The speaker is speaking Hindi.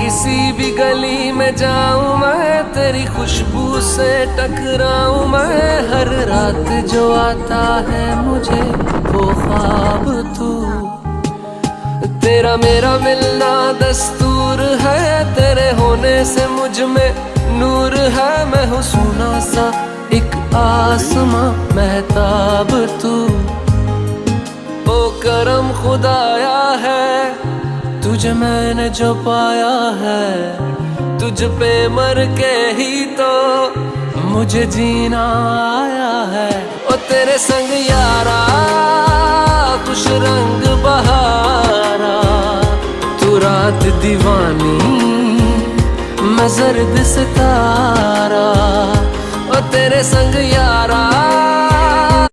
किसी भी गली में जाऊं मैं, तेरी खुशबू से टकराऊं मैं। हर रात जो आता है मुझे वो ख्वाब तू, तेरा मेरा मिलना दस्तूर है। तेरे होने से मुझ में नूर है। मैं हूँ सोना सा एक आसमां महताब तू। ओ करम खुदाया है तुझे मैंने जो पाया है, तुझ पे मर के ही तो मुझे जीना आया है। ओ तेरे संग यारा खुश रंग बहारा, तू रात दीवानी मैं जर्द सितारा। ओ तेरे संग यारा